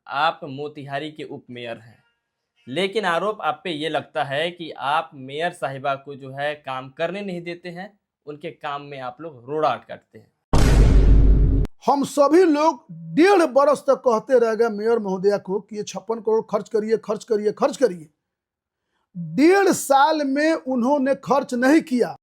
आप मोतिहारी के उप मेयर हैं, लेकिन आरोप आप पे ये लगता है कि आप मेयर साहिबा को जो है काम करने नहीं देते हैं, उनके काम में आप लोग रोड़ा अटकाते हैं। हम सभी लोग 1.5 बरस तक कहते रह गए मेयर महोदया को कि ये 56 करोड़ खर्च करिए खर्च करिए खर्च करिए। 1.5 साल में उन्होंने खर्च नहीं किया।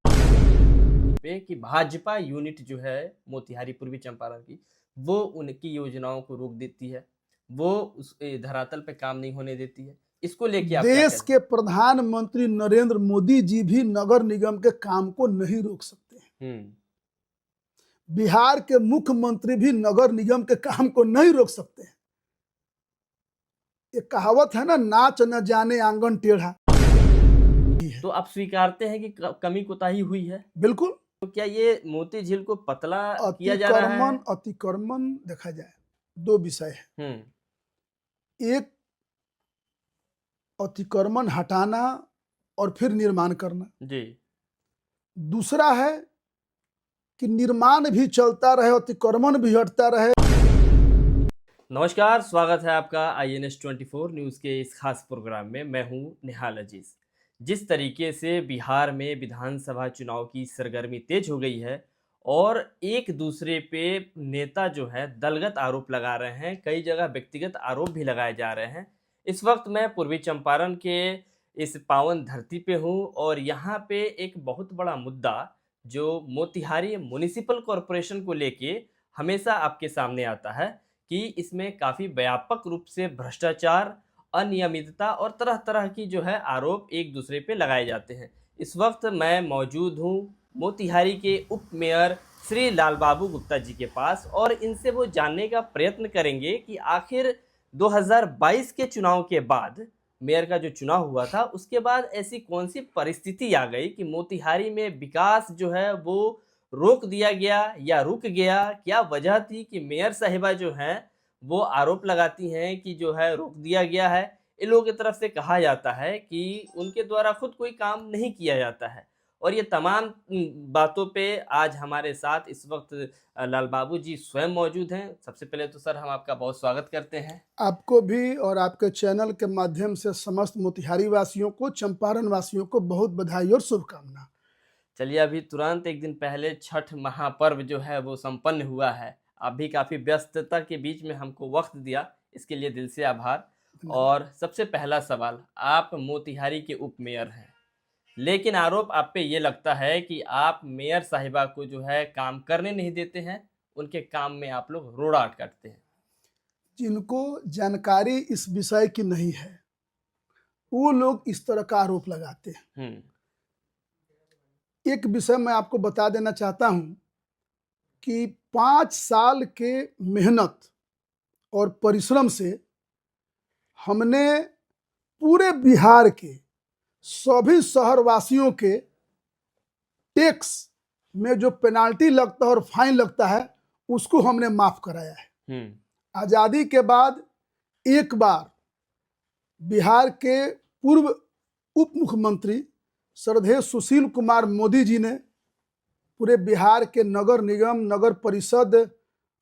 कि भाजपा यूनिट जो है मोतिहारी पूर्वी चंपारण की, वो उनकी योजनाओं को रोक देती है, वो उस धरातल पे काम नहीं होने देती है। इसको लेके आप क्या देश कहते के प्रधानमंत्री नरेंद्र मोदी जी भी नगर निगम के काम को नहीं रोक सकते हैं। बिहार के मुख्यमंत्री भी नगर निगम के काम को नहीं रोक सकते हैं। ये कहावत है ना, नाच न जाने आंगन टेढ़ा। तो आप स्वीकारते हैं कि कमी कोताही हुई है? बिल्कुल। तो क्या ये मोती झील को पतला किया जा रहा है? अतिक्रमण देखा जाए 2 विषय है। एक अतिक्रमण हटाना और फिर निर्माण करना जी। दूसरा है कि निर्माण भी चलता रहे, अतिक्रमण भी हटता रहे। नमस्कार, स्वागत है आपका INS 24 न्यूज़ के इस खास प्रोग्राम में। मैं हूं निहाल अजीज। जिस तरीके से बिहार में विधानसभा चुनाव की सरगर्मी तेज हो गई है और एक दूसरे पे नेता जो है दलगत आरोप लगा रहे हैं, कई जगह व्यक्तिगत आरोप भी लगाए जा रहे हैं। इस वक्त मैं पूर्वी चंपारण के इस पावन धरती पे हूँ और यहाँ पे एक बहुत बड़ा मुद्दा जो मोतिहारी म्युनिसिपल कॉरपोरेशन को लेके हमेशा आपके सामने आता है कि इसमें काफ़ी व्यापक रूप से भ्रष्टाचार, अनियमितता और तरह तरह की जो है आरोप एक दूसरे पे लगाए जाते हैं। इस वक्त मैं मौजूद हूँ मोतिहारी के उप मेयर श्री लालबाबू गुप्ता जी के पास और इनसे वो जानने का प्रयत्न करेंगे कि आखिर 2022 के चुनाव के बाद, मेयर का जो चुनाव हुआ था उसके बाद ऐसी कौन सी परिस्थिति आ गई कि मोतिहारी में विकास जो है वो रोक दिया गया या रुक गया। क्या वजह थी कि मेयर साहिबा जो हैं वो आरोप लगाती हैं कि जो है रोक दिया गया है। इन लोगों की तरफ से कहा जाता है कि उनके द्वारा खुद कोई काम नहीं किया जाता है और ये तमाम बातों पे आज हमारे साथ इस वक्त लालबाबू जी स्वयं मौजूद हैं। सबसे पहले तो सर हम आपका बहुत स्वागत करते हैं। आपको भी और आपके चैनल के माध्यम से समस्त मोतिहारी वासियों को, चंपारण वासियों को बहुत बधाई और शुभकामना। चलिए, अभी तुरंत एक दिन पहले छठ महापर्व जो है वो संपन्न हुआ है। आप भी काफ़ी व्यस्तता के बीच में हमको वक्त दिया, इसके लिए दिल से आभार। और सबसे पहला सवाल, आप मोतिहारी के उप मेयर हैं, लेकिन आरोप आप पे ये लगता है कि आप मेयर साहिबा को जो है काम करने नहीं देते हैं, उनके काम में आप लोग रोड़ा अटकाते हैं। जिनको जानकारी इस विषय की नहीं है वो लोग इस तरह का आरोप लगाते हैं। एक विषय मैं आपको बता देना चाहता हूं कि 5 साल के मेहनत और परिश्रम से हमने पूरे बिहार के सभी शहरवासियों के टैक्स में जो पेनाल्टी लगता है और फाइन लगता है उसको हमने माफ कराया है। आजादी के बाद एक बार बिहार के पूर्व उप मुख्यमंत्री श्रद्धेय सुशील कुमार मोदी जी ने पूरे बिहार के नगर निगम, नगर परिषद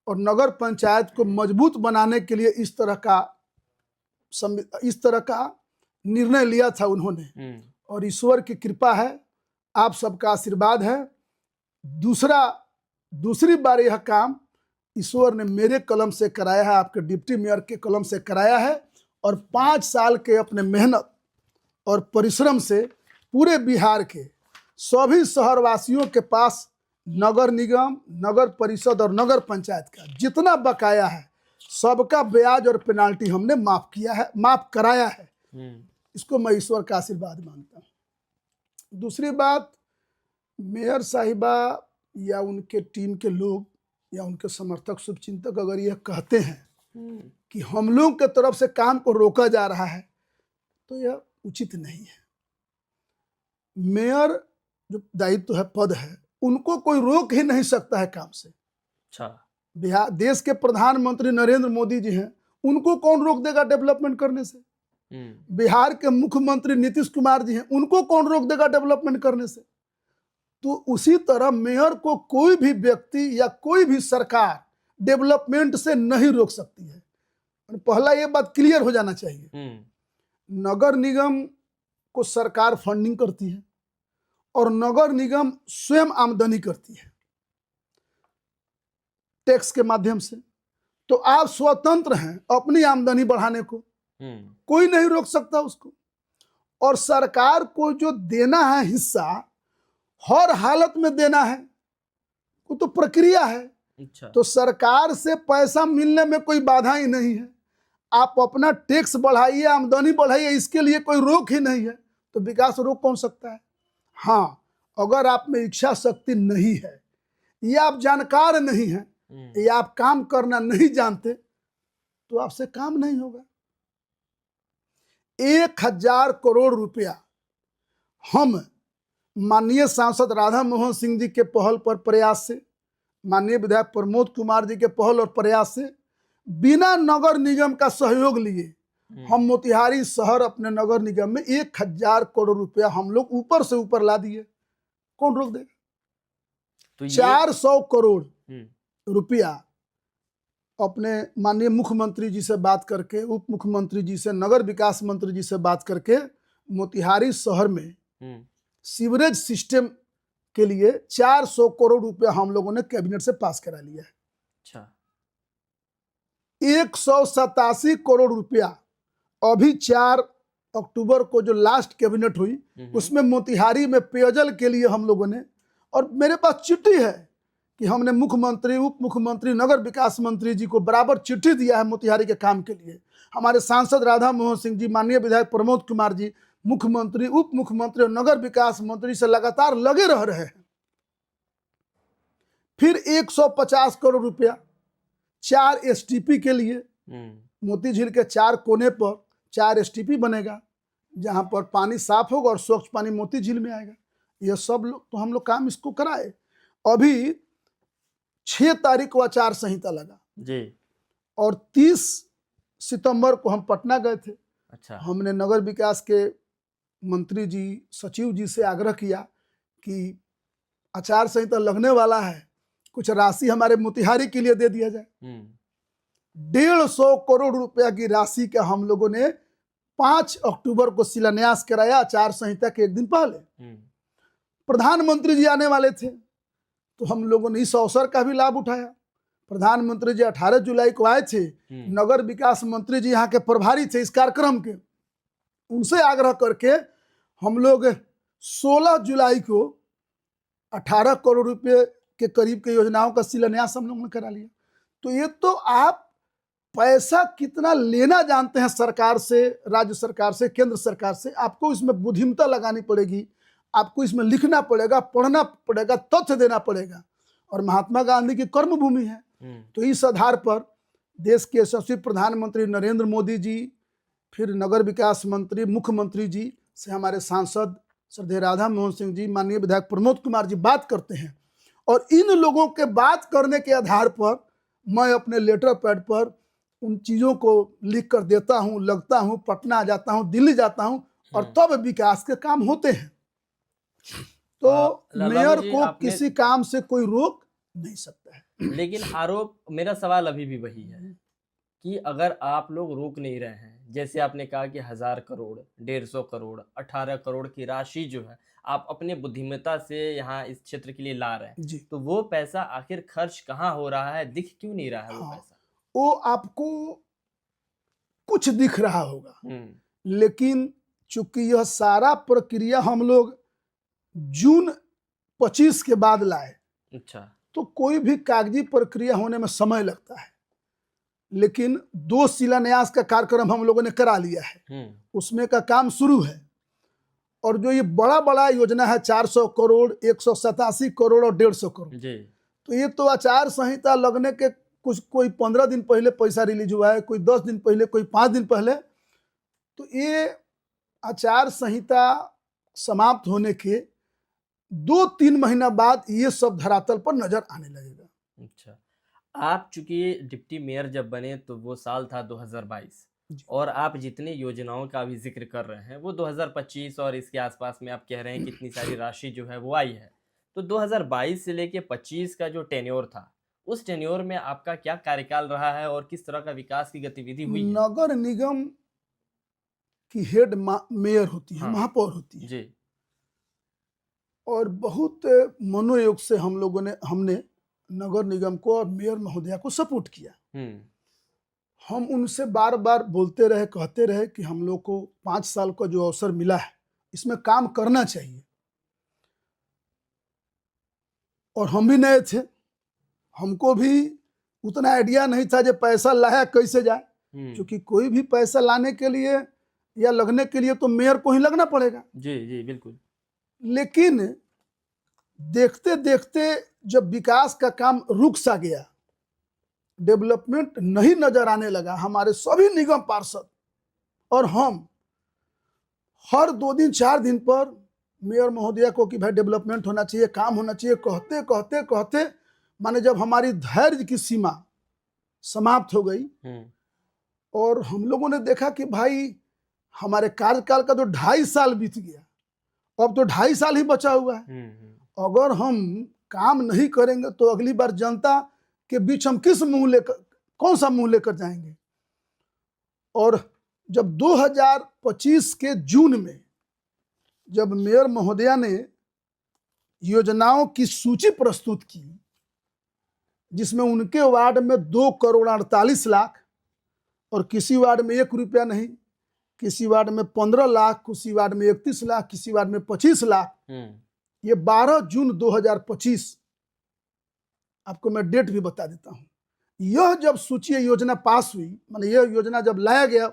और नगर पंचायत को मजबूत बनाने के लिए इस तरह का निर्णय लिया था उन्होंने। और ईश्वर की कृपा है, आप सबका आशीर्वाद है। दूसरी बार यह काम ईश्वर ने मेरे कलम से कराया है, आपके डिप्टी मेयर के कलम से कराया है। और 5 साल के अपने मेहनत और परिश्रम से पूरे बिहार के सभी शहरवासियों के पास नगर निगम, नगर परिषद और नगर पंचायत का जितना बकाया है सबका ब्याज और पेनाल्टी हमने माफ कराया है। इसको मैं ईश्वर का आशीर्वाद मानता हूँ। दूसरी बात, मेयर साहिबा या उनके टीम के लोग या उनके समर्थक, शुभचिंतक अगर यह कहते हैं कि हम लोग के तरफ से काम को रोका जा रहा है तो यह उचित नहीं है। मेयर जो दायित्व है, पद है, उनको कोई रोक ही नहीं सकता है काम से। बिहार देश के प्रधानमंत्री नरेंद्र मोदी जी हैं, उनको कौन रोक देगा डेवलपमेंट करने से? बिहार के मुख्यमंत्री नीतीश कुमार जी हैं, उनको कौन रोक देगा डेवलपमेंट करने से? तो उसी तरह मेयर को कोई भी व्यक्ति या कोई भी सरकार डेवलपमेंट से नहीं रोक सकती है। पहला ये बात क्लियर हो जाना चाहिए, हम्म। नगर निगम को सरकार फंडिंग करती है और नगर निगम स्वयं आमदनी करती है टैक्स के माध्यम से। तो आप स्वतंत्र हैं अपनी आमदनी बढ़ाने को, कोई नहीं रोक सकता उसको। और सरकार को जो देना है हिस्सा, हर हालत में देना है, वो तो प्रक्रिया है। अच्छा। तो सरकार से पैसा मिलने में कोई बाधा ही नहीं है। आप अपना टैक्स बढ़ाइए, आमदनी बढ़ाइए, इसके लिए कोई रोक ही नहीं है। तो विकास रोक कौन सकता है? हाँ, अगर आप में इच्छा शक्ति नहीं है, या आप जानकार नहीं हैं, या आप काम करना नहीं जानते, तो आपसे काम नहीं होगा। 1000 करोड़ रुपया हम माननीय सांसद राधा मोहन सिंह जी के पहल पर प्रयास से, माननीय विधायक प्रमोद कुमार जी के पहल और प्रयास से, बिना नगर निगम का सहयोग लिए हम मोतिहारी शहर अपने नगर निगम में 1000 करोड़ रुपया हम लोग ऊपर से ऊपर ला दिए। कौन रोक देगा? तो 400 करोड़ रुपया अपने माननीय मुख्यमंत्री जी से बात करके, उप मुख्यमंत्री जी से, नगर विकास मंत्री जी से बात करके, मोतिहारी शहर में सीवरेज सिस्टम के लिए 400 करोड़ रुपया हम लोगों ने कैबिनेट से पास करा लिया है। अच्छा। 187 करोड़ रुपया अभी 4 अक्टूबर को जो लास्ट कैबिनेट हुई, उसमें मोतिहारी में पेयजल के लिए हम लोगों ने, और मेरे पास चिट्ठी है कि हमने मुख्यमंत्री, उप मुख्यमंत्री, नगर विकास मंत्री जी को बराबर चिट्ठी दिया है मोतिहारी के काम के लिए। हमारे सांसद राधा मोहन सिंह जी, माननीय विधायक प्रमोद कुमार जी, मुख्यमंत्री, उप मुख्यमंत्री और नगर विकास मंत्री से लगातार लगे रह रहे हैं। फिर 150 करोड़ रुपया 4 एसटीपी के लिए, मोती झील के 4 कोने पर 4 एसटीपी बनेगा, जहां पर पानी साफ होगा और स्वच्छ पानी मोती झील में आएगा। ये सब लोग तो हम लोग काम इसको कराए। अभी 6 तारीख को आचार संहिता लगा जी, और 30 सितंबर को हम पटना गए थे। अच्छा। हमने नगर विकास के मंत्री जी, सचिव जी से आग्रह किया कि आचार संहिता लगने वाला है, कुछ राशि हमारे मोतिहारी के लिए दे दिया जाए। 150 करोड़ रुपया की राशि का हम लोगों ने 5 अक्टूबर को शिलान्यास कराया, आचार संहिता के एक दिन पहले। प्रधानमंत्री जी आने वाले थे, तो हम लोगों ने इस अवसर का भी लाभ उठाया। प्रधानमंत्री जी 18 जुलाई को आए थे। नगर विकास मंत्री जी यहाँ के प्रभारी थे इस कार्यक्रम के, उनसे आग्रह करके हम लोग 16 जुलाई को 18 करोड़ रुपए के करीब के योजनाओं का शिलान्यास हम लोगों ने करा लिया। तो ये तो आप पैसा कितना लेना जानते हैं सरकार से, राज्य सरकार से, केंद्र सरकार से। आपको इसमें बुद्धिमत्ता लगानी पड़ेगी, आपको इसमें लिखना पड़ेगा, पढ़ना पड़ेगा, तथ्य देना पड़ेगा। और महात्मा गांधी की कर्मभूमि है, तो इस आधार पर देश के यशस्वी प्रधानमंत्री नरेंद्र मोदी जी, फिर नगर विकास मंत्री, मुख्यमंत्री जी से हमारे सांसद श्रद्धेय राधा मोहन सिंह जी, माननीय विधायक प्रमोद कुमार जी बात करते हैं, और इन लोगों के बात करने के आधार पर मैं अपने लेटर पैड पर उन चीज़ों को लिख कर देता हूँ, लगता हूँ, पटना जाता हूँ, दिल्ली जाता हूँ, और तब विकास के काम होते हैं। तो मेयर को किसी काम से कोई रोक नहीं सकता है। लेकिन आरोप, मेरा सवाल अभी भी वही है कि अगर आप लोग रोक नहीं रहे हैं, जैसे आपने कहा कि 1000 करोड़, 150 करोड़, 18 करोड़ की राशि जो है आप अपने बुद्धिमत्ता से यहाँ इस क्षेत्र के लिए ला रहे हैं, तो वो पैसा आखिर खर्च कहाँ हो रहा है, दिख क्यों नहीं रहा है? वो पैसा वो आपको कुछ दिख रहा होगा, लेकिन चूंकि यह सारा प्रक्रिया हम लोग जून 25 के बाद लाए, अच्छा, तो कोई भी कागजी प्रक्रिया होने में समय लगता है। लेकिन 2 शिलान्यास का कार्यक्रम हम लोगों ने करा लिया है, उसमें का काम शुरू है। और जो ये बड़ा बड़ा योजना है 400 करोड़, 187 करोड़ और 150 करोड़ जी, तो ये तो आचार संहिता लगने के कुछ, कोई 15 दिन पहले पैसा रिलीज हुआ है, कोई 10 दिन पहले, कोई 5 दिन पहले। तो ये आचार संहिता समाप्त होने के 2-3 महीना बाद ये सब धरातल पर नजर आने लगेगा। अच्छा, आप चूंकि डिप्टी मेयर जब बने तो वो साल था 2022, और आप जितनी योजनाओं का भी जिक्र कर रहे हैं वो 2025 और इसके आसपास में आप कह रहे हैं कि इतनी सारी राशि जो है वो आई है। तो 2022 से लेके 25 का जो टेन्योर था उस टेन्योर में आपका क्या कार्यकाल रहा है और किस तरह का विकास की गतिविधि हुई है? नगर निगम की हेड मेयर होती है, हाँ। महापौर होती है, जी। और बहुत मनोयोग से हमने नगर निगम को और मेयर महोदया को सपोर्ट किया। हम उनसे बार बार बोलते रहे, कहते रहे कि हम लोग को 5 साल का जो अवसर मिला है इसमें काम करना चाहिए। और हम भी नए थे, हमको भी उतना आइडिया नहीं था जो पैसा लाया कैसे जाए, क्योंकि कोई भी पैसा लाने के लिए या लगने के लिए तो मेयर को ही लगना पड़ेगा। जी जी बिल्कुल। लेकिन देखते देखते जब विकास का काम रुक सा गया, डेवलपमेंट नहीं नजर आने लगा, हमारे सभी निगम पार्षद और हम हर 2 दिन 4 दिन पर मेयर महोदया को कि भाई डेवलपमेंट होना चाहिए, काम होना चाहिए, कहते कहते कहते माने जब हमारी धैर्य की सीमा समाप्त हो गई और हम लोगों ने देखा कि भाई हमारे कार्यकाल का तो 2.5 साल बीत गया, अब तो 2.5 साल ही बचा हुआ है। अगर हम काम नहीं करेंगे तो अगली बार जनता के बीच हम कौन सा मुंह लेकर जाएंगे। और जब 2025 के जून में जब मेयर महोदया ने योजनाओं की सूची प्रस्तुत की, जिसमें उनके वार्ड में 2 करोड़ 48 लाख और किसी वार्ड में 1 रुपया नहीं, किसी वार्ड में 15 लाख, किसी वार्ड में 31 लाख, किसी वार्ड में 25 लाख, ये 12 जून 2025, आपको मैं डेट भी बता देता हूं। यह जब सूची योजना पास हुई, माने यह योजना जब लाया गया,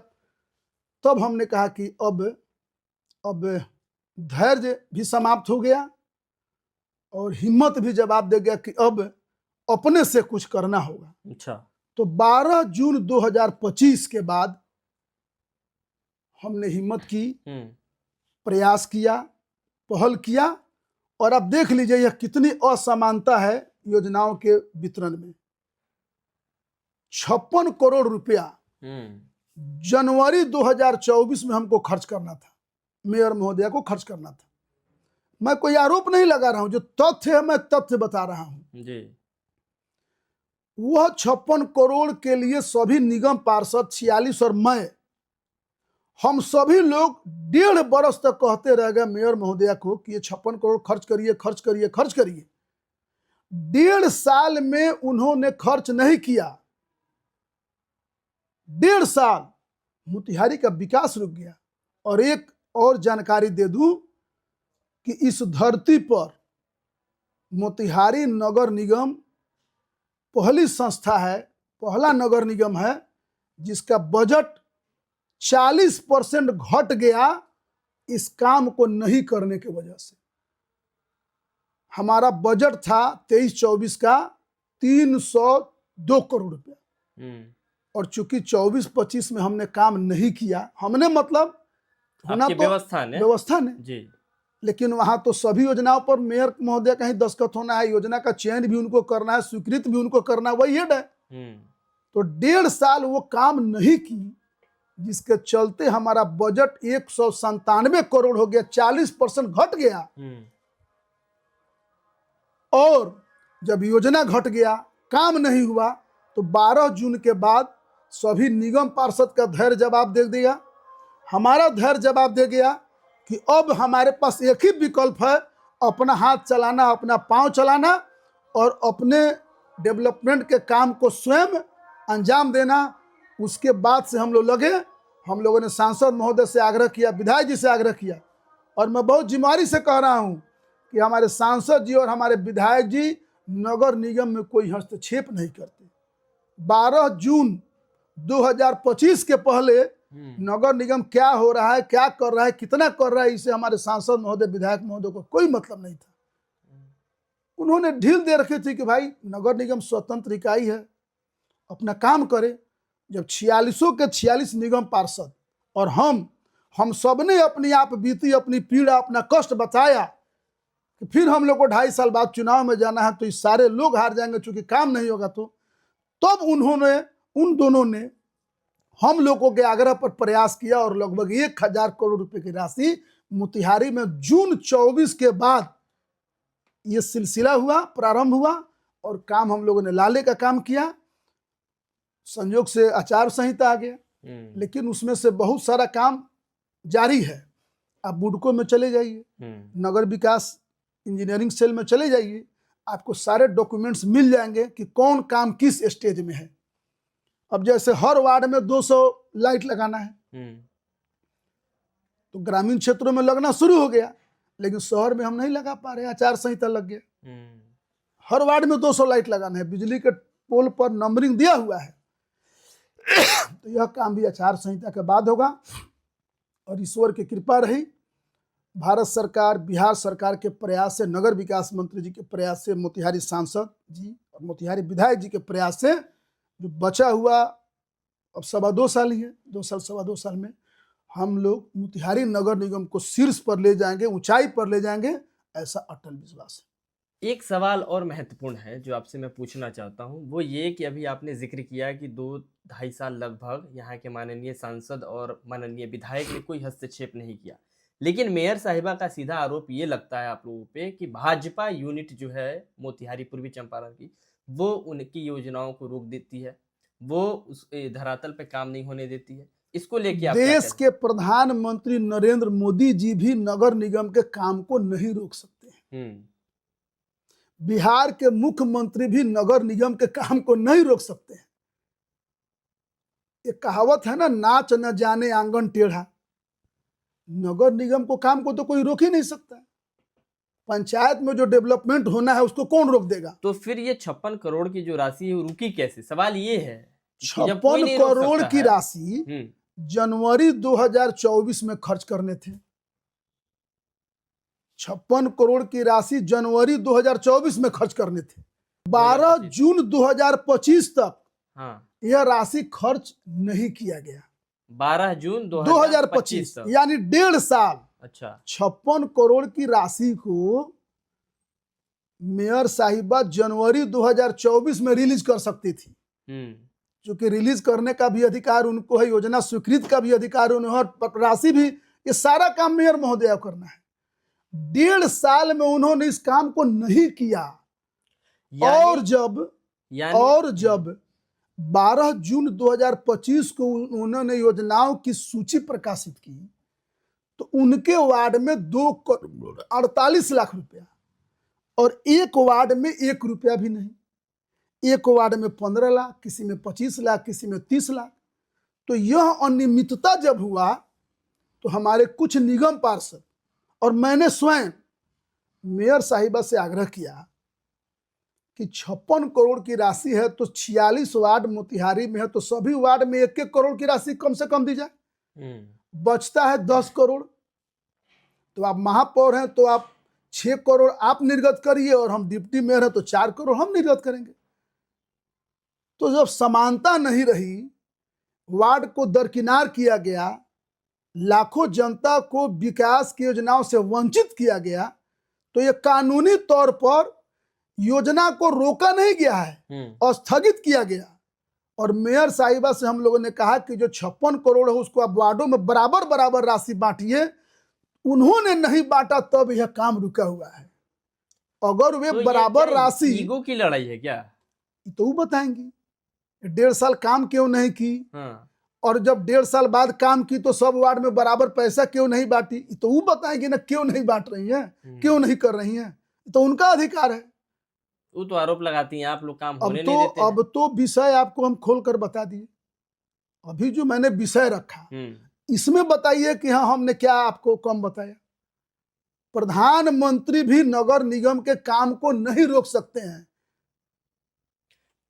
तब हमने कहा कि अब धैर्य भी समाप्त हो गया और हिम्मत भी जवाब दे गया कि अब अपने से कुछ करना होगा। अच्छा। तो 12 जून 2025 के बाद हमने हिम्मत की, प्रयास किया, पहल किया, और अब देख लीजिए यह कितनी असमानता है योजनाओं के वितरण में। 56 करोड़ रुपया जनवरी 2024 में हमको खर्च करना था, मेयर महोदया को खर्च करना था। मैं कोई आरोप नहीं लगा रहा हूं, जो तथ्य है मैं तथ्य बता रहा हूं जी। वह 56 करोड़ के लिए सभी निगम पार्षद 46 और मैं, हम सभी लोग 1.5 बरस तक कहते रह गए मेयर महोदया को कि ये 56 करोड़ खर्च करिए, खर्च करिए, खर्च करिए। 1.5 साल में उन्होंने खर्च नहीं किया। 1.5 साल मोतिहारी का विकास रुक गया। और एक और जानकारी दे दूं कि इस धरती पर मोतिहारी नगर निगम पहली संस्था है, पहला नगर निगम है जिसका बजट 40% घट गया इस काम को नहीं करने की वजह से। हमारा बजट था 23-24 का 302 करोड़ रुपया, और चूंकि 24-25 में हमने काम नहीं किया, हमने मतलब होना तो व्यवस्था ने जी, लेकिन वहां तो सभी योजनाओं पर मेयर महोदय का ही दस्तखत होना है, योजना का चयन भी उनको करना है, स्वीकृत भी उनको करना है, वही हेड है। तो 1.5 साल वो काम नहीं की, जिसके चलते हमारा बजट 197 करोड़ हो गया, 40% घट गया। और जब योजना घट गया, काम नहीं हुआ, तो 12 जून के बाद सभी निगम पार्षद का धैर्य जवाब दे दिया, हमारा धैर्य जवाब दे गया कि अब हमारे पास एक ही विकल्प है, अपना हाथ चलाना, अपना पांव चलाना और अपने डेवलपमेंट के काम को स्वयं अंजाम देना। उसके बाद से हम लोग लगे। हम लोगों ने सांसद महोदय से आग्रह किया, विधायक जी से आग्रह किया, और मैं बहुत जिम्मेदारी से कह रहा हूं कि हमारे सांसद जी और हमारे विधायक जी नगर निगम में कोई हस्तक्षेप नहीं करते। 12 जून 2025 के पहले नगर निगम क्या हो रहा है, क्या कर रहा है, कितना कर रहा है, इसे हमारे सांसद महोदय, विधायक महोदय को कोई मतलब नहीं था। उन्होंने ढील दे रखी थी कि भाई नगर निगम स्वतंत्र इकाई है, अपना काम करे। जब 46 के 46 निगम पार्षद और हम सब ने अपनी आप बीती, अपनी पीड़ा, अपना कष्ट बताया कि फिर हम लोग को 2.5 साल बाद चुनाव में जाना है, तो ये सारे लोग हार जाएंगे चूंकि काम नहीं होगा। तो तब उन दोनों ने हम लोगों के आग्रह पर प्रयास किया और लगभग 1000 करोड़ रुपए की राशि मोतिहारी में जून 24 के बाद ये सिलसिला हुआ, प्रारंभ हुआ। और काम हम लोगों ने लाले का काम किया, संयोग से आचार संहिता आ गया, लेकिन उसमें से बहुत सारा काम जारी है। आप बुडको में चले जाइए, नगर विकास इंजीनियरिंग सेल में चले जाइए, आपको सारे डॉक्यूमेंट्स मिल जाएंगे कि कौन काम किस स्टेज में है। अब जैसे हर वार्ड में 200 लाइट लगाना है, तो ग्रामीण क्षेत्रों में लगना शुरू हो गया, लेकिन शहर में हम नहीं लगा पा रहे, आचार संहिता लग गया। हर वार्ड में 200 लाइट लगाना है, बिजली के पोल पर नंबरिंग दिया हुआ है। तो यह काम भी आचार संहिता के बाद होगा, और ईश्वर की कृपा रही, भारत सरकार, बिहार सरकार के प्रयास से, नगर विकास मंत्री जी के प्रयास से, मोतिहारी सांसद जी और मोतिहारी विधायक जी के प्रयास से जो बचा हुआ अब 2.25 साल ही है, 2.25 साल में हम लोग मोतिहारी नगर निगम को शीर्ष पर ले जाएंगे, ऊंचाई पर ले जाएंगे, ऐसा अटल विश्वास है। एक सवाल और महत्वपूर्ण है जो आपसे मैं पूछना चाहता हूं, वो ये कि अभी आपने जिक्र किया कि 2-2.5 साल लगभग यहाँ के माननीय सांसद और माननीय विधायक ने कोई हस्तक्षेप नहीं किया, लेकिन मेयर साहिबा का सीधा आरोप ये लगता है आप लोगों पे कि भाजपा यूनिट जो है मोतिहारी पूर्वी चंपारण की, वो उनकी योजनाओं को रोक देती है, वो उस धरातल पे काम नहीं होने देती है। इसको लेके आप क्या देश कहते के प्रधानमंत्री नरेंद्र मोदी जी भी नगर निगम के काम को नहीं रोक सकते हैं। बिहार के मुख्यमंत्री भी नगर निगम के काम को नहीं रोक सकते हैं। एक कहावत है ना, नाच न जाने आंगन टेढ़ा। नगर निगम को काम को तो कोई रोक ही नहीं सकता है। पंचायत में जो डेवलपमेंट होना है उसको कौन रोक देगा? तो फिर ये 56 करोड़ की जो राशि है वो रुकी कैसे? सवाल ये है कि जब 56 कोई नहीं रोक करोड़ सकता की है। राशि जनवरी 2024 में खर्च करने थे। 56 करोड़ की राशि जनवरी 2024 में खर्च करने थे। 12 जून 2025 तक यह राशि खर्च नहीं किया गया। 12 जून 2025 यानी 1.5 साल। अच्छा, 56 करोड़ की राशि को मेयर साहिबा जनवरी 2024 में रिलीज कर सकती थी, क्योंकि रिलीज करने का भी अधिकार उनको है, योजना स्वीकृत का भी अधिकार उन्हें, और राशि भी, ये सारा काम मेयर महोदय करना है। 1.5 साल में उन्होंने इस काम को नहीं किया। और जब 12 जून 2025 को उन्होंने योजनाओं की सूची प्रकाशित की, तो उनके वार्ड में 2.48 लाख रुपया, और एक वार्ड में 1 रुपया भी नहीं। एक वार्ड में 15 लाख, किसी में 25 लाख, किसी में 30 लाख। तो यह अनियमितता जब हुआ, तो हमारे कुछ निगम पार्षद और मैंने स्वयं मेयर साहिबा से आग्रह किया कि 56 करोड़ की राशि है, तो 46 वार्ड मोतिहारी में है, तो सभी वार्ड में 1-1 करोड़ की राशि कम से कम दी जाए। बचता है 10 करोड़। तो आप महापौर हैं तो आप 6 करोड़ आप निर्गत करिए, और हम डिप्टी मेयर हैं तो 4 करोड़ हम निर्गत करेंगे। तो जब समानता नहीं रही, वार्ड को दरकिनार किया गया, लाखों जनता को विकास की योजनाओं से वंचित किया गया, तो यह कानूनी तौर पर योजना को रोका नहीं गया है और स्थगित किया गया। और मेयर साहिबा से हम लोगों ने कहा कि जो 56 करोड़ है उसको आप वार्डों में बराबर बराबर राशि बांटिए। उन्होंने नहीं बांटा, तब यह काम रुका हुआ है। अगर वे तो बराबर राशि, ईगो की लड़ाई है क्या? तो वो बताएंगी 1.5 साल काम क्यों नहीं की, और जब 1.5 साल बाद काम की तो सब वार्ड में बराबर पैसा क्यों नहीं बांटी, तो वो बताएंगे ना, क्यों नहीं बांट रही है, क्यों नहीं कर रही है। तो उनका अधिकार है। वो तो आरोप लगाती हैं आप लोग काम होने नहीं देते हैं। अब तो विषय आपको हम खोल कर बता दिए। अभी जो मैंने विषय रखा, इसमें बताइए कि हाँ हमने क्या आपको कम बताया। प्रधानमंत्री भी नगर निगम के काम को नहीं रोक सकते हैं।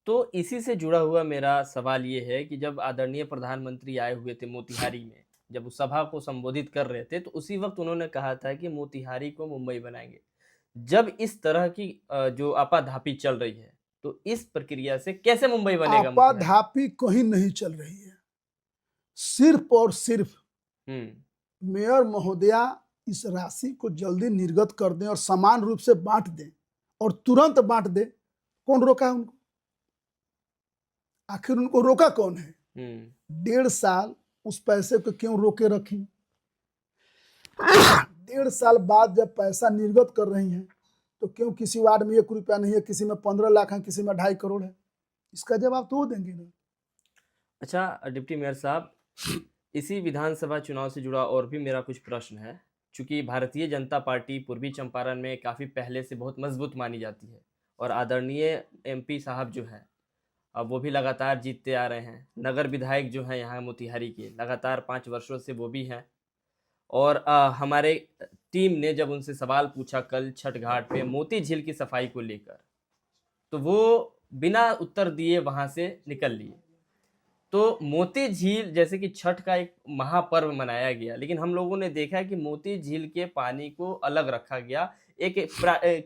तो इसी से जुड़ा हुआ मेरा सवाल ये है कि जब आदरणीय प्रधानमंत्री आए हुए थे मोतिहारी में, जब उस सभा को संबोधित कर रहे थे, तो उसी वक्त उन्होंने कहा था कि मोतिहारी को मुंबई बनाएंगे। जब इस तरह की जो आपाधापी चल रही है, तो इस प्रक्रिया से कैसे मुंबई बनेगा? आपाधापी कहीं नहीं चल रही है। सिर्फ और सिर्फ मेयर महोदया इस राशि को जल्दी निर्गत कर दें और समान रूप से बांट दें, और तुरंत बांट दें। कौन रोका है उनको? आखिर उनको रोका कौन है? 1.5 साल उस पैसे को क्यों रोके रखी? 1.5 साल बाद जब पैसा निर्गत कर रही हैं, तो क्यों किसी वार्ड में 1 रुपया नहीं है, किसी में 15 लाख है, किसी में 2.5 करोड़ है? इसका जवाब तो वो देंगे ना। अच्छा डिप्टी मेयर साहब, इसी विधानसभा चुनाव से जुड़ा और भी मेरा कुछ प्रश्न है। चूंकि भारतीय जनता पार्टी पूर्वी चंपारण में काफ़ी पहले से बहुत मजबूत मानी जाती है और आदरणीय एमपी साहब जो हैं अब वो भी लगातार जीतते आ रहे हैं। नगर विधायक जो हैं यहाँ मोतिहारी के लगातार 5 वर्षों से वो भी हैं। और हमारे टीम ने जब उनसे सवाल पूछा कल छठ घाट पे मोती झील की सफाई को लेकर, तो वो बिना उत्तर दिए वहाँ से निकल लिए। तो मोती झील जैसे कि छठ का एक महापर्व मनाया गया, लेकिन हम लोगों ने देखा कि मोती झील के पानी को अलग रखा गया। एक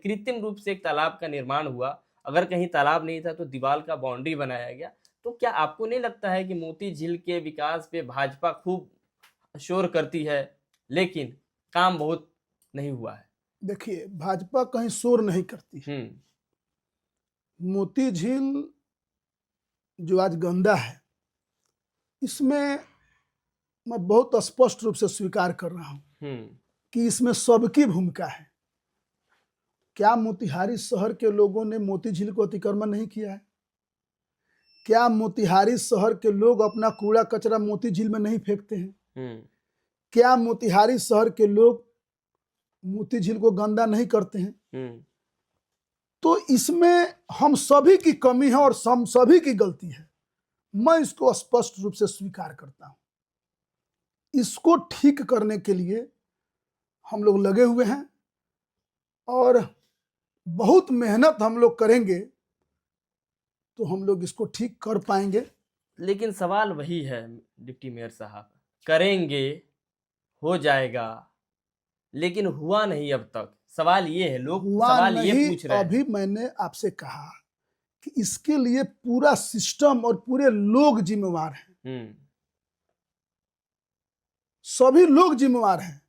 कृत्रिम रूप से एक तालाब का निर्माण हुआ। अगर कहीं तालाब नहीं था तो दीवार का बाउंड्री बनाया गया। तो क्या आपको नहीं लगता है कि मोती झील के विकास पे भाजपा खूब शोर करती है, लेकिन काम बहुत नहीं हुआ है? देखिए, भाजपा कहीं शोर नहीं करती है। मोती झील जो आज गंदा है, इसमें मैं बहुत स्पष्ट रूप से स्वीकार कर रहा हूं कि इसमें सबकी भूमिका है। क्या मोतिहारी शहर के लोगों ने मोती झील को अतिक्रमण नहीं किया है? क्या मोतिहारी शहर के लोग अपना कूड़ा कचरा मोती झील में नहीं फेंकते हैं? क्या मोतिहारी शहर के लोग मोती झील को गंदा नहीं करते हैं? तो इसमें हम सभी की कमी है और हम सभी की गलती है। मैं इसको स्पष्ट रूप से स्वीकार करता हूं। इसको ठीक करने के लिए हम लोग लगे हुए हैं और बहुत मेहनत हम लोग करेंगे तो हम लोग इसको ठीक कर पाएंगे। लेकिन सवाल वही है डिप्टी मेयर साहब, करेंगे, हो जाएगा, लेकिन हुआ नहीं अब तक। सवाल ये है, लोग सवाल ये पूछ रहे हैं। अभी मैंने आपसे कहा कि इसके लिए पूरा सिस्टम और पूरे लोग जिम्मेवार हैं। सभी लोग जिम्मेवार हैं।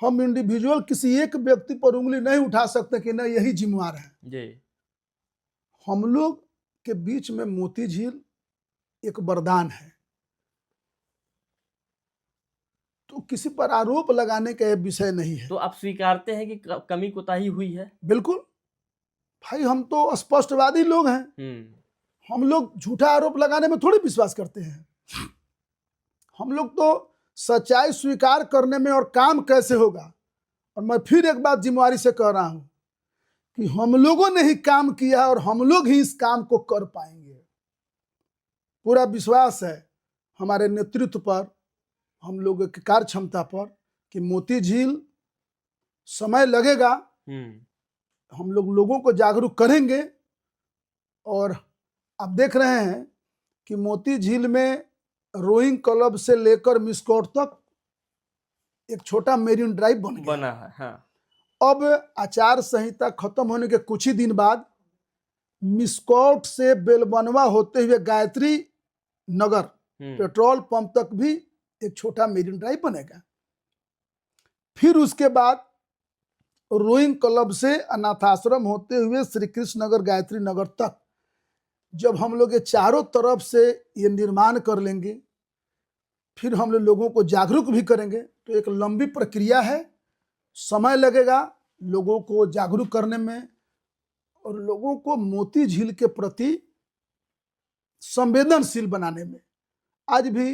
हम इंडिविजुअल किसी एक व्यक्ति पर उंगली नहीं उठा सकते कि ना यही जिम्मेवार है जी। हम लोग के बीच में मोती झील एक वरदान है, तो किसी पर आरोप लगाने का यह विषय नहीं है। तो आप स्वीकारते हैं कि कमी कोताही हुई है? बिल्कुल भाई, हम तो स्पष्टवादी लोग हैं। हम लोग झूठा आरोप लगाने में थोड़ी विश्वास करते हैं। हम लोग तो सच्चाई स्वीकार करने में और काम कैसे होगा। और मैं फिर एक बात जिम्मेवारी से कह रहा हूं कि हम लोगों ने ही काम किया और हम लोग ही इस काम को कर पाएंगे। पूरा विश्वास है हमारे नेतृत्व पर, हम लोगों की कार्य क्षमता पर कि मोती झील, समय लगेगा, हम लोग लोगों को जागरूक करेंगे। और आप देख रहे हैं कि मोती झील में रोइंग क्लब से लेकर मिस्कोट तक एक छोटा मेरीन ड्राइव बना है। हाँ। अब आचार संहिता खत्म होने के कुछ ही दिन बाद मिस्कोट से बेलबनवा होते हुए गायत्री नगर पेट्रोल पंप तक भी एक छोटा मेरीन ड्राइव बनेगा। फिर उसके बाद रोइंग क्लब से अनाथाश्रम होते हुए श्री कृष्ण नगर गायत्री नगर तक जब हम लोग ये चारों तरफ से ये निर्माण कर लेंगे, फिर हम लोगों को जागरूक भी करेंगे। तो एक लंबी प्रक्रिया है, समय लगेगा लोगों को जागरूक करने में और लोगों को मोती झील के प्रति संवेदनशील बनाने में। आज भी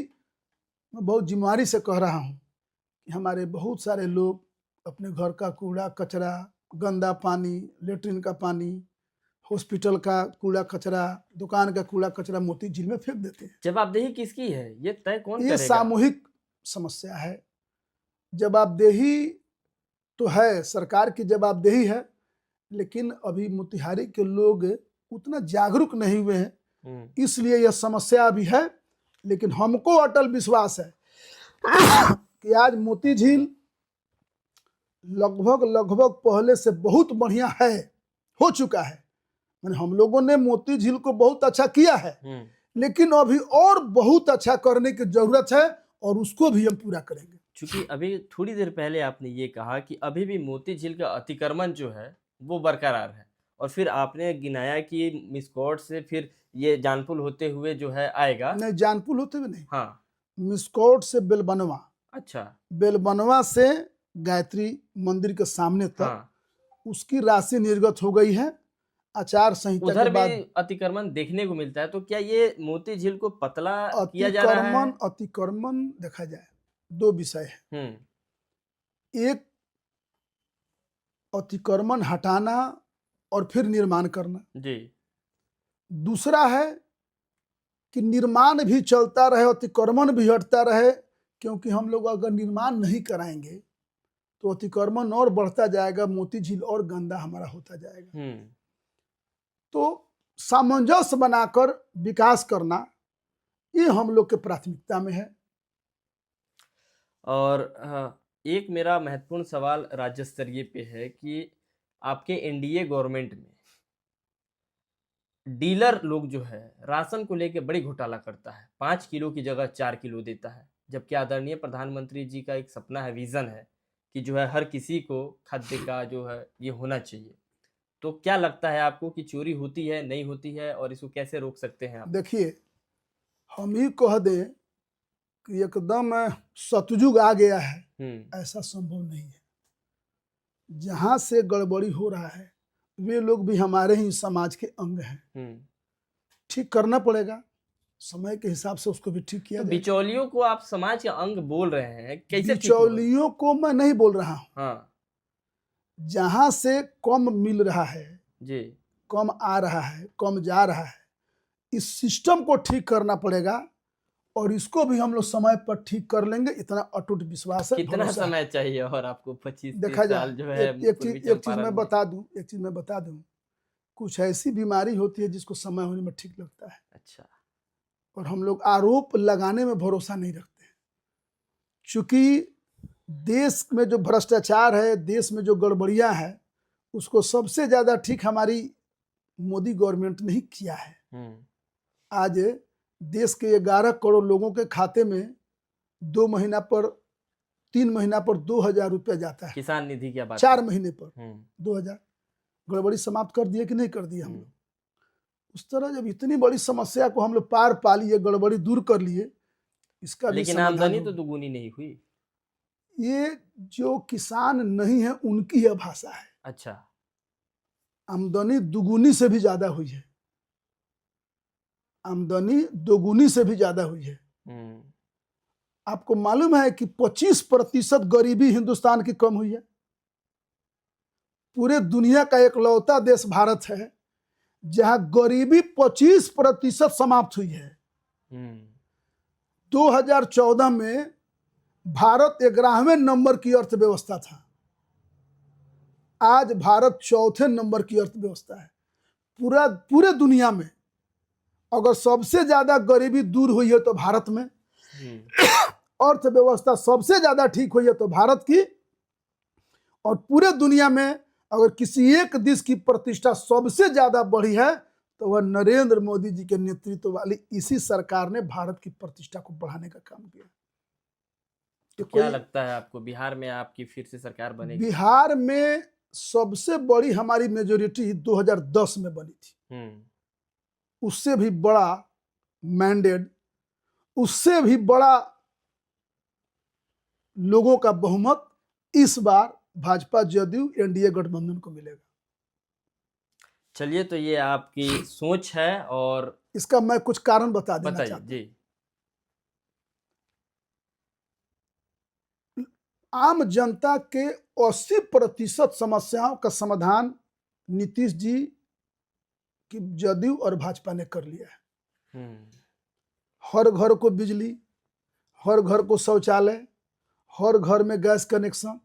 मैं बहुत जिम्मेदारी से कह रहा हूं कि हमारे बहुत सारे लोग अपने घर का कूड़ा कचरा, गंदा पानी, लेटरिन का पानी, हॉस्पिटल का कूड़ा कचरा, दुकान का कूड़ा कचरा मोती झील में फेंक देते हैं। जवाबदेही किसकी है? ये तय कौन करेगा? ये सामूहिक समस्या है। जवाबदेही तो है, सरकार की जवाबदेही है, लेकिन अभी मोतिहारी के लोग उतना जागरूक नहीं हुए हैं, इसलिए यह समस्या अभी है। लेकिन हमको अटल विश्वास है कि आज मोती झील लगभग पहले से बहुत बढ़िया है, हो चुका है। हम लोगों ने मोती झील को बहुत अच्छा किया है, लेकिन अभी और बहुत अच्छा करने की जरूरत है और उसको भी हम पूरा करेंगे। क्योंकि अभी थोड़ी देर पहले आपने ये कहा कि अभी भी मोती झील का अतिक्रमण जो है वो बरकरार है, और फिर आपने गिनाया कि मिस्कोट से फिर ये जानपुल होते हुए जो है आएगा। नहीं, जानपुल होते हुए नहीं, हाँ, मिस्कोट से बेलबनवा। अच्छा, बेलबनवा से गायत्री मंदिर के सामने तक, हाँ। उसकी राशि निर्गत हो गई है आचार संहिता उधर के भी बाद। अतिक्रमण देखने को मिलता है, तो क्या ये मोती झील को पतला किया जा रहा है? अतिक्रमण देखा जाए दो विषय है। एक, अतिक्रमण हटाना और फिर निर्माण करना। जी। दूसरा है कि निर्माण भी चलता रहे, अतिक्रमण भी हटता रहे, क्योंकि हम लोग अगर निर्माण नहीं कराएंगे तो अतिक्रमण और बढ़ता जाएगा, मोती झील और गंदा हमारा होता जाएगा। तो सामंजस्य बनाकर विकास करना ये हम लोग के प्राथमिकता में है। और एक मेरा महत्वपूर्ण सवाल राज्य स्तरीय पे है कि आपके एनडीए गवर्नमेंट में डीलर लोग जो है राशन को लेके बड़ी घोटाला करता है, 5 किलो की जगह 4 किलो देता है, जबकि आदरणीय प्रधानमंत्री जी का एक सपना है, विजन है कि जो है हर किसी को खाद्य का जो है ये होना चाहिए। तो क्या लगता है आपको कि चोरी होती है, नहीं होती है, और इसको कैसे रोक सकते हैं आप? देखिए, हम ही कह दें कि एकदम सतयुग आ गया है, ऐसा संभव नहीं है। जहां से गड़बड़ी हो रहा है वे लोग भी हमारे ही समाज के अंग हैं। ठीक करना पड़ेगा, समय के हिसाब से उसको भी ठीक किया तो जाएगा। बिचौलियों को आप समाज के अंग बोल रहे हैं, कैसे ठीक होगा? बिचौलियों को मैं नहीं बोल रहा हूँ। हाँ जहां से कम मिल रहा है जी, कम आ रहा है, कम जा रहा है, इस सिस्टम को ठीक करना पड़ेगा और इसको भी हम लोग समय पर ठीक कर लेंगे, इतना अटूट विश्वास है। कितना समय चाहिए और आपको? 25-30 देखा जाए, साल जो है एक पूर्वी चीज चंपारण मैं में। बता दूं, कुछ ऐसी बीमारी होती है जिसको समय होने में ठीक लगता है। अच्छा। और हम लोग आरोप लगाने में भरोसा नहीं रखते हैं, क्योंकि देश में जो भ्रष्टाचार है, देश में जो गड़बड़ियां है, उसको सबसे ज्यादा ठीक हमारी मोदी गवर्नमेंट ने ही किया है। आज देश के 11 करोड़ लोगों के खाते में 2 महीना पर 3 महीना पर 2,000 रुपया जाता है। किसान निधि की बात 4 महीने पर 2,000। गड़बड़ी समाप्त कर दिए कि नहीं कर दिए हम लोग? उस तरह जब इतनी बड़ी समस्या को हम लोग पार पा लिए, गड़बड़ी दूर कर लिए, इसका भी लेकिन आमदनी तो दुगुनी नहीं हुई। ये जो किसान नहीं है उनकी यह भाषा है। अच्छा। आमदनी दुगुनी से भी ज्यादा हुई है, आमदनी दोगुनी से भी ज्यादा हुई है। आपको मालूम है कि 25% गरीबी हिंदुस्तान की कम हुई है। पूरे दुनिया का एकलौता देश भारत है जहां गरीबी 25% समाप्त हुई है। 2014 में भारत 11वें नंबर की अर्थव्यवस्था था, आज भारत 4थे नंबर की अर्थव्यवस्था है। पूरे दुनिया में अगर सबसे ज्यादा गरीबी दूर हुई है तो भारत में, अर्थव्यवस्था सबसे ज्यादा ठीक हुई है तो भारत की, और पूरे दुनिया में अगर किसी एक देश की प्रतिष्ठा सबसे ज्यादा बढ़ी है तो वह नरेंद्र मोदी जी के नेतृत्व वाली इसी सरकार ने भारत की प्रतिष्ठा को बढ़ाने का काम किया। तो क्या लगता है आपको, बिहार में आपकी फिर से सरकार बनेगी? बिहार में सबसे बड़ी हमारी मेजोरिटी 2010 में बनी थी, उससे भी बड़ा मैंडेट, उससे भी बड़ा लोगों का बहुमत इस बार भाजपा जदयू एनडीए गठबंधन को मिलेगा। चलिए, तो ये आपकी सोच है और इसका मैं कुछ कारण बता देना चाहता हूं। जी। आम जनता के 80% समस्याओं का समाधान नीतीश जी की जदयू और भाजपा ने कर लिया है। हर घर को बिजली, हर घर को शौचालय, हर घर में गैस कनेक्शन,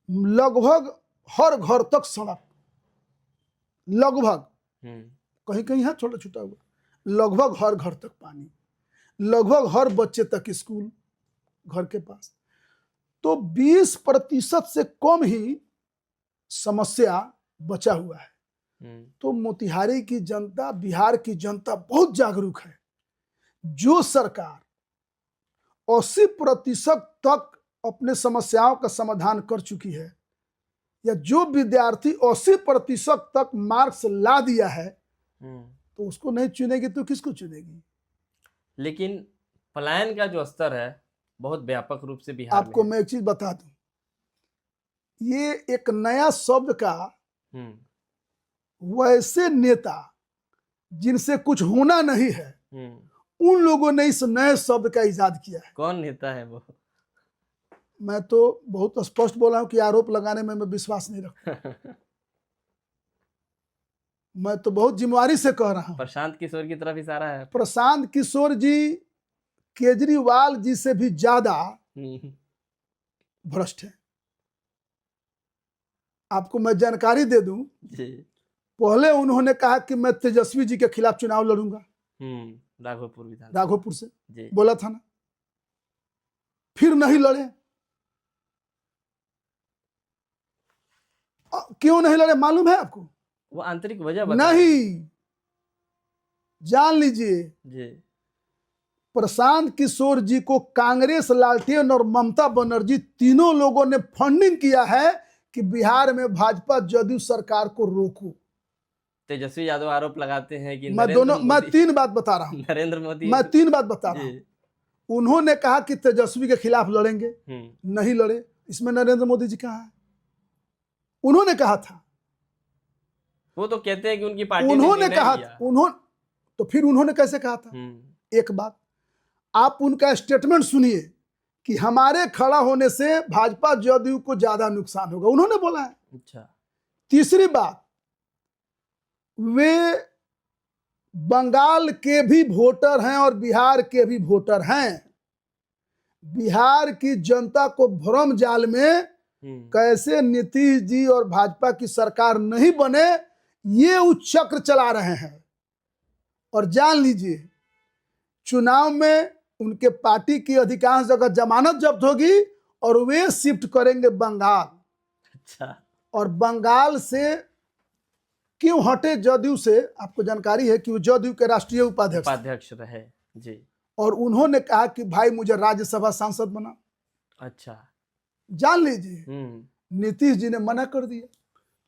लगभग हर घर तक सड़क, लगभग, कहीं कहीं है छोटा छोटा हुआ, लगभग हर घर तक पानी, लगभग हर बच्चे तक स्कूल घर के पास। तो 20% से कम ही समस्या बचा हुआ है। तो मोतिहारी की जनता, बिहार की जनता बहुत जागरूक है। जो सरकार 80% तक अपने समस्याओं का समाधान कर चुकी है, या जो विद्यार्थी 80% तक मार्क्स ला दिया है, तो उसको नहीं चुनेगी तो किसको चुनेगी? लेकिन पलायन का जो स्तर है बहुत व्यापक रूप से बिहार आपको में मैं एक चीज बता दूं, ये एक नया शब्द का वैसे नेता जिनसे कुछ होना नहीं है, उन लोगों ने इस नए शब्द का इजाद किया है। कौन नेता है वो? मैं तो बहुत स्पष्ट बोला हूं कि आरोप लगाने में मैं विश्वास नहीं रखता। मैं तो बहुत जिम्मेवारी से कह रहा हूं। प्रशांत किशोर की तरफ इशारा है। प्रशांत किशोर जी केजरीवाल जी से भी ज्यादा भ्रष्ट है। आपको मैं जानकारी दे दूं, जी। पहले उन्होंने कहा कि मैं तेजस्वी जी के खिलाफ चुनाव लड़ूंगा, राघोपुर विधानसभा, राघोपुर से जी। बोला था ना, फिर नहीं लड़े। क्यों नहीं लड़े मालूम है आपको? वो आंतरिक वजह बता नहीं, जान लीजिए। जी। प्रशांत किशोर जी को कांग्रेस, लालटेन और ममता बनर्जी तीनों लोगों ने फंडिंग किया है कि बिहार में भाजपा जदयू सरकार को रोको। तेजस्वी यादव आरोप लगाते हैं कि मैं तीन बात बता रहा हूं। नरेंद्र मोदी, मैं तीन बात बता रहा हूं। उन्होंने कहा कि तेजस्वी के खिलाफ लड़ेंगे, नहीं लड़े। इसमें नरेंद्र मोदी जी कहाँ है? उन्होंने कहा था। वो तो कहते हैं कि उनकी पार्टी उन्होंने कहा, तो फिर उन्होंने कैसे कहा था? एक बात, आप उनका स्टेटमेंट सुनिए कि हमारे खड़ा होने से भाजपा जदयू को ज्यादा नुकसान होगा, उन्होंने बोला है। अच्छा। तीसरी बात, वे बंगाल के भी वोटर हैं और बिहार के भी वोटर हैं। बिहार की जनता को भ्रम जाल में कैसे नीतीश जी और भाजपा की सरकार नहीं बने, ये चक्र चला रहे हैं। और जान लीजिए, चुनाव में उनके पार्टी की अधिकांश जगह जमानत जब्त होगी और वे शिफ्ट करेंगे बंगाल। अच्छा। और बंगाल से क्यों हटे? जदयू से। आपको जानकारी है कि वो जदयू के राष्ट्रीय उपाध्यक्ष रहे जी। और उन्होंने कहा कि भाई मुझे राज्यसभा सांसद बना। अच्छा। जान लीजिए, नीतीश जी ने मना कर दिया।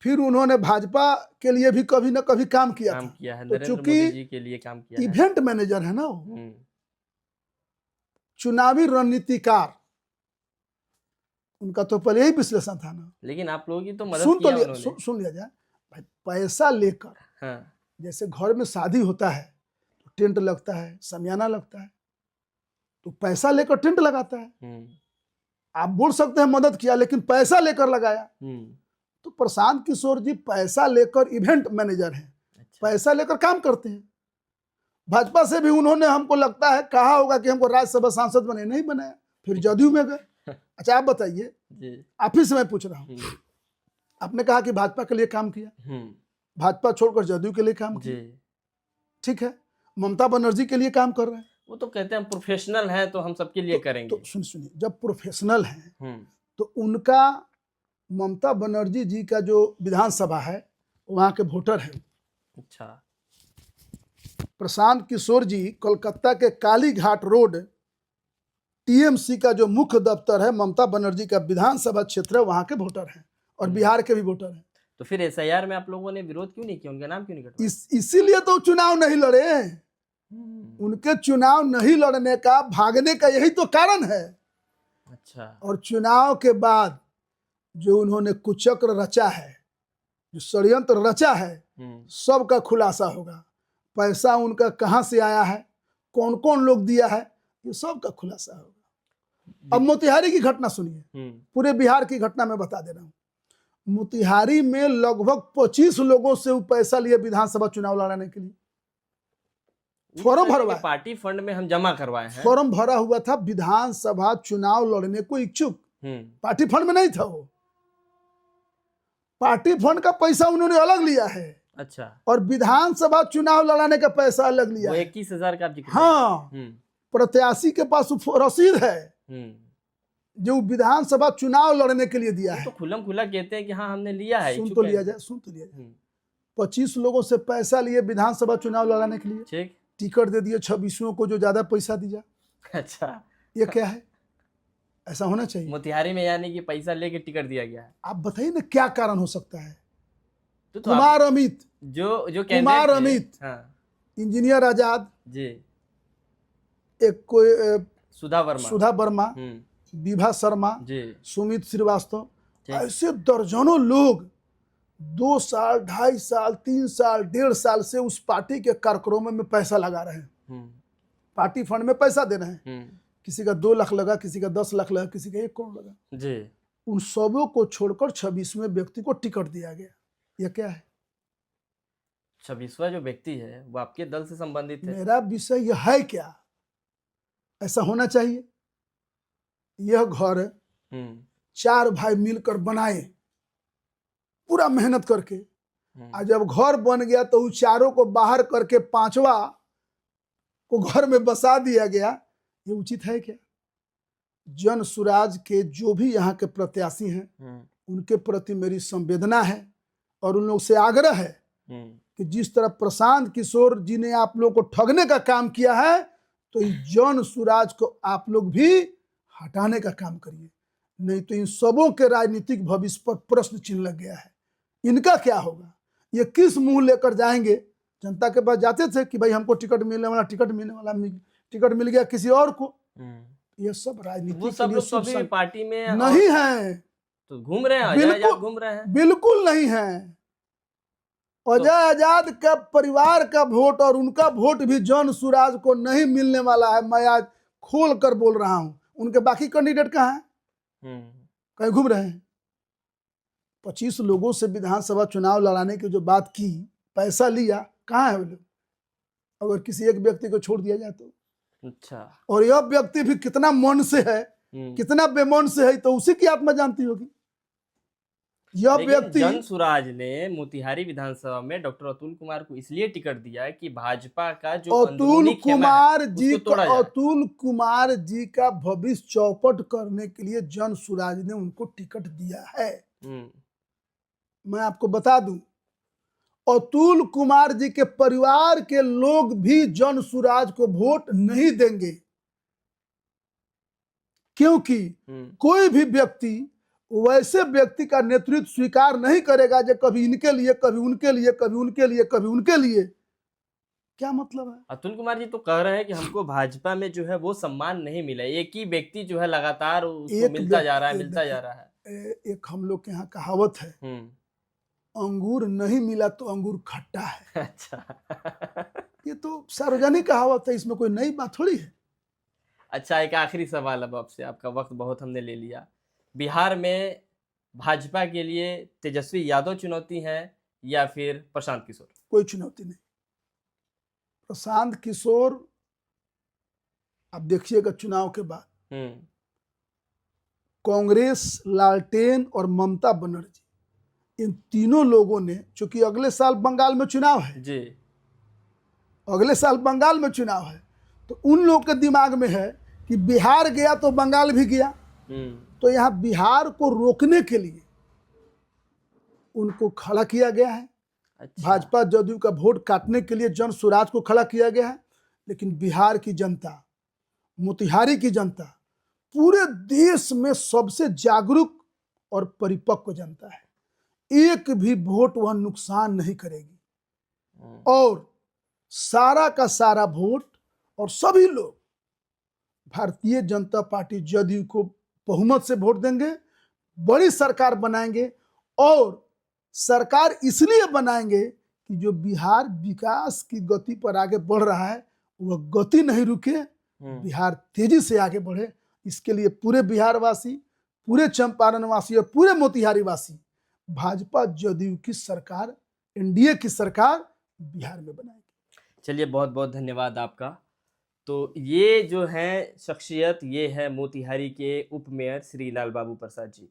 फिर उन्होंने भाजपा के लिए भी कभी ना कभी काम किया है। तो चूंकि के लिए काम किया इवेंट मैनेजर है ना वो, चुनावी रणनीतिकार, उनका तो पहले ही विश्लेषण था ना। लेकिन आप लोगों की तो मदद किया उन्होंने। सुन लिया जाए भाई, पैसा लेकर, हाँ। जैसे घर में शादी होता है तो टेंट लगता है, समियाना लगता है, तो पैसा लेकर टेंट लगाता है। आप बोल सकते हैं मदद किया, लेकिन पैसा लेकर लगाया। तो प्रशांत किशोर जी पैसा लेकर इवेंट मैनेजर हैं। अच्छा। पैसा लेकर काम करते हैं। भाजपा से भी उन्होंने, हमको लगता है, कहा होगा कि हमको राज्यसभा सांसद बने, नहीं बनाया, फिर जदयू में गए। अच्छा, आप बताइए, आप ही से मैं पूछ रहा हूँ, आपने कहा कि भाजपा के लिए काम किया, भाजपा छोड़कर जदयू के लिए काम किया, ठीक है। ममता बनर्जी के लिए काम कर रहे हैं। वो तो कहते हैं प्रोफेशनल हैं तो हम सबके लिए करेंगे। तो सुनिए, जब प्रोफेशनल हैं तो उनका, ममता बनर्जी जी का जो विधानसभा है वहां के वोटर है। अच्छा। प्रशांत किशोर जी कोलकाता के कालीघाट रोड टीएमसी का जो मुख्य दफ्तर है, ममता बनर्जी का विधानसभा क्षेत्र है, वहां के वोटर हैं और बिहार के भी वोटर हैं। तो फिर एसआईआर में आप लोगों ने विरोध क्यों नहीं किया? उनका नाम क्यों नहीं कटवाया? इसीलिए तो चुनाव नहीं लड़े। उनके चुनाव नहीं लड़ने का, भागने का यही तो कारण है। अच्छा। और चुनाव के बाद जो उन्होंने कुचक्र रचा है, जो षड्यंत्र रचा है, सबका खुलासा होगा। पैसा उनका कहां से आया है, कौन कौन लोग दिया है, ये सब का खुलासा होगा। अब मोतिहारी की घटना सुनिए, पूरे बिहार की घटना मैं बता दे रहा हूं। मोतिहारी में लगभग 25 लोगों से वो पैसा लिए विधानसभा चुनाव लड़ाने के लिए। फॉर्म भरवा, पार्टी फंड में हम जमा करवाए हैं। फॉर्म भरा हुआ था, विधानसभा चुनाव लड़ने को इच्छुक, पार्टी फंड में नहीं था वो। पार्टी फंड का पैसा उन्होंने अलग लिया है। अच्छा। और विधानसभा चुनाव लड़ाने का पैसा अलग लिया। वो 21,000 का जिक्र। हाँ, प्रत्याशी के पास रसीद है जो विधानसभा चुनाव लड़ने के लिए दिया है। तो खुलम खुला कहते हैं कि हाँ हमने लिया है। सुन तो लिया जाए। 25 लोगों से पैसा लिए विधानसभा चुनाव लड़ाने के लिए, ठीक। टिकट दे दिए 26 को जो ज्यादा पैसा दिया। अच्छा, ये क्या है? ऐसा होना चाहिए। मोतिहारी में यानी कि पैसा लेके टिकट दिया गया है। आप बताइए ना क्या कारण हो सकता है? तो कुमार अमित, जो कुमार अमित, हाँ। इंजीनियर आजाद जी, एक कोई सुधा वर्मा, विभा शर्मा जी, सुमित श्रीवास्तव, ऐसे दर्जनों लोग 2 साल, 2.5 साल, 3 साल, 1.5 साल से उस पार्टी के कार्यक्रमों में पैसा लगा रहे हैं, पार्टी फंड में पैसा दे रहे हैं। किसी का 2 लाख लगा, किसी का 10 लाख लगा, किसी का 1 करोड़ लगा जी। उन सबों को छोड़कर 26वें व्यक्ति को टिकट दिया गया। यह क्या है? 26वां जो व्यक्ति है वो आपके दल से संबंधित है। मेरा विषय यह है क्या? ऐसा होना चाहिए। यह घर 4 भाई मिलकर बनाए, पूरा मेहनत करके। आज जब घर बन गया तो उन चारों को बाहर करके 5वां को घर में बसा दिया गया। ये उचित है क्या? जन सुराज के जो भी यहाँ के प्रत्याशी हैं उनके प्रति मेरी संवेदना है और उन लोग से आग्रह है कि जिस तरह प्रशांत किशोर जी ने आप लोगों को ठगने का काम किया है, तो इस जन सुराज को आप लोग भी हटाने का काम करिए, नहीं तो इन सबों के राजनीतिक भविष्य पर प्रश्न चिन्ह लग गया है। इनका क्या होगा? ये किस मुंह लेकर जाएंगे? जनता के पास जाते थे कि भाई हमको टिकट मिलने वाला, टिकट मिलने वाला, टिकट मिल गया किसी और को। ये सब राजनीति वो सब लोग तो अभी पार्टी में नहीं है, तो घूम रहे हैं, बिल्कुल घूम रहे हैं। बिल्कुल नहीं है। अजय आजाद का परिवार का वोट और उनका वोट भी जन सुराज को नहीं मिलने वाला है। मैं आज खोल कर बोल रहा हूं। उनके बाकी कैंडिडेट कहाँ हैं? कहीं घूम रहे हैं। 25 लोगों से विधानसभा चुनाव लड़ाने की जो बात की, पैसा लिया, कहाँ है वो लोग? अगर किसी एक व्यक्ति को छोड़ दिया जाए तो। अच्छा। और यह व्यक्ति भी कितना मन से है, कितना बेमन से है, तो उसी की आत्मा जानती होगी। यह व्यक्ति जन सुराज ने मोतिहारी विधानसभा में डॉक्टर अतुल कुमार को इसलिए टिकट दिया कि भाजपा का जो अतुल कुमार जी का भविष्य चौपट करने के लिए जन सुराज ने उनको टिकट दिया है। मैं आपको बता दूं, अतुल कुमार जी के परिवार के लोग भी जन सुराज को वोट नहीं देंगे, क्योंकि कोई भी व्यक्ति वैसे व्यक्ति का नेतृत्व स्वीकार नहीं करेगा जो कभी इनके लिए, कभी उनके लिए, कभी उनके लिए, कभी उनके लिए। क्या मतलब है? अतुल कुमार जी तो कह रहे हैं कि हमको भाजपा में जो है वो सम्मान नहीं मिला, एक ही व्यक्ति जो है लगातार उसको मिलता जा रहा है। एक हम लोग के यहाँ कहावत है, अंगूर नहीं मिला तो अंगूर खट्टा है। अच्छा। ये तो सार्वजनिक कहावत है, इसमें कोई नई बात थोड़ी है। अच्छा, एक आखिरी सवाल अब आपसे, आपका वक्त बहुत हमने ले लिया। बिहार में भाजपा के लिए तेजस्वी यादव चुनौती है या फिर प्रशांत किशोर? कोई चुनौती नहीं। प्रशांत किशोर आप देखिएगा चुनाव के बाद कांग्रेस, लालटेन और ममता बनर्जी, इन तीनों लोगों ने, चूंकि अगले साल बंगाल में चुनाव है जी, अगले साल बंगाल में चुनाव है, तो उन लोगों के दिमाग में है कि बिहार गया तो बंगाल भी गया। तो यहाँ बिहार को रोकने के लिए उनको खड़ा किया गया है। अच्छा। भाजपा जदयू का वोट काटने के लिए जन सुराज को खड़ा किया गया है। लेकिन बिहार की जनता, मोतिहारी की जनता, पूरे देश में सबसे जागरूक और परिपक्व जनता है। एक भी वोट वह नुकसान नहीं करेगी और सारा का सारा वोट और सभी लोग भारतीय जनता पार्टी जदयू को बहुमत से वोट देंगे, बड़ी सरकार बनाएंगे। और सरकार इसलिए बनाएंगे कि जो बिहार विकास की गति पर आगे बढ़ रहा है वह गति नहीं रुके, बिहार तेजी से आगे बढ़े। इसके लिए पूरे बिहार वासी, पूरे चंपारण वासी और पूरे मोतिहारी वासी भाजपा जदयू की सरकार, एनडीए की सरकार बिहार में बनाएगी। चलिए, बहुत बहुत धन्यवाद आपका। तो ये जो है शख्सियत, ये है मोतिहारी के उप मेयर श्री लाल बाबू प्रसाद जी।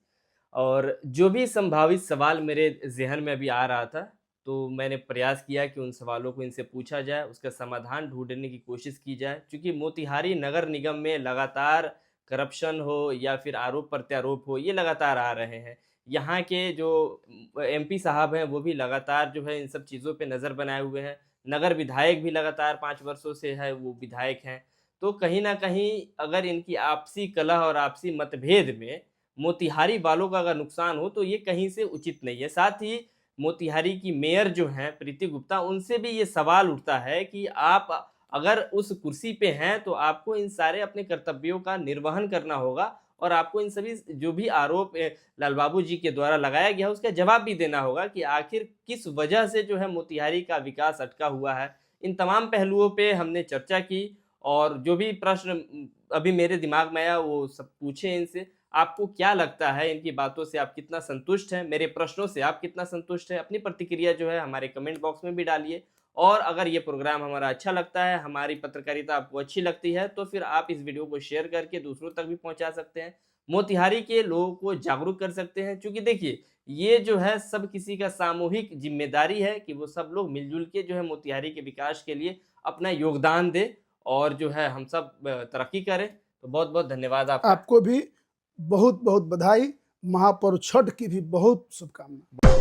और जो भी संभावित सवाल मेरे जहन में अभी आ रहा था, तो मैंने प्रयास किया कि उन सवालों को इनसे पूछा जाए, उसका समाधान ढूंढने की कोशिश की जाए। क्योंकि मोतिहारी नगर निगम में लगातार करप्शन हो या फिर आरोप प्रत्यारोप हो, ये लगातार आ रहे हैं। यहाँ के जो एमपी साहब हैं वो भी लगातार जो है इन सब चीज़ों पे नज़र बनाए हुए हैं। नगर विधायक भी लगातार 5 वर्षों से है वो विधायक हैं। तो कहीं ना कहीं अगर इनकी आपसी कलह और आपसी मतभेद में मोतिहारी वालों का अगर नुकसान हो तो ये कहीं से उचित नहीं है। साथ ही मोतिहारी की मेयर जो हैं प्रीति गुप्ता, उनसे भी ये सवाल उठता है कि आप अगर उस कुर्सी पे हैं तो आपको इन सारे अपने कर्तव्यों का निर्वहन करना होगा और आपको इन सभी जो भी आरोप लाल बाबू जी के द्वारा लगाया गया उसका जवाब भी देना होगा कि आखिर किस वजह से जो है मोतिहारी का विकास अटका हुआ है। इन तमाम पहलुओं पे हमने चर्चा की और जो भी प्रश्न अभी मेरे दिमाग में आया वो सब पूछे इनसे। आपको क्या लगता है, इनकी बातों से आप कितना संतुष्ट हैं, मेरे प्रश्नों से आप कितना संतुष्ट हैं? अपनी प्रतिक्रिया जो है हमारे कमेंट बॉक्स में भी डालिए। और अगर ये प्रोग्राम हमारा अच्छा लगता है, हमारी पत्रकारिता आपको अच्छी लगती है, तो फिर आप इस वीडियो को शेयर करके दूसरों तक भी पहुंचा सकते हैं। मोतिहारी के लोगों को जागरूक कर सकते हैं, क्योंकि देखिए ये जो है सब किसी का सामूहिक जिम्मेदारी है कि वो सब लोग मिलजुल के जो है मोतिहारी के विकास के लिए अपना योगदान दें और जो है हम सब तरक्की करें। तो बहुत बहुत धन्यवाद आपका। आपको भी बहुत बहुत बधाई। महापर्व छठ की भी बहुत शुभकामनाएं।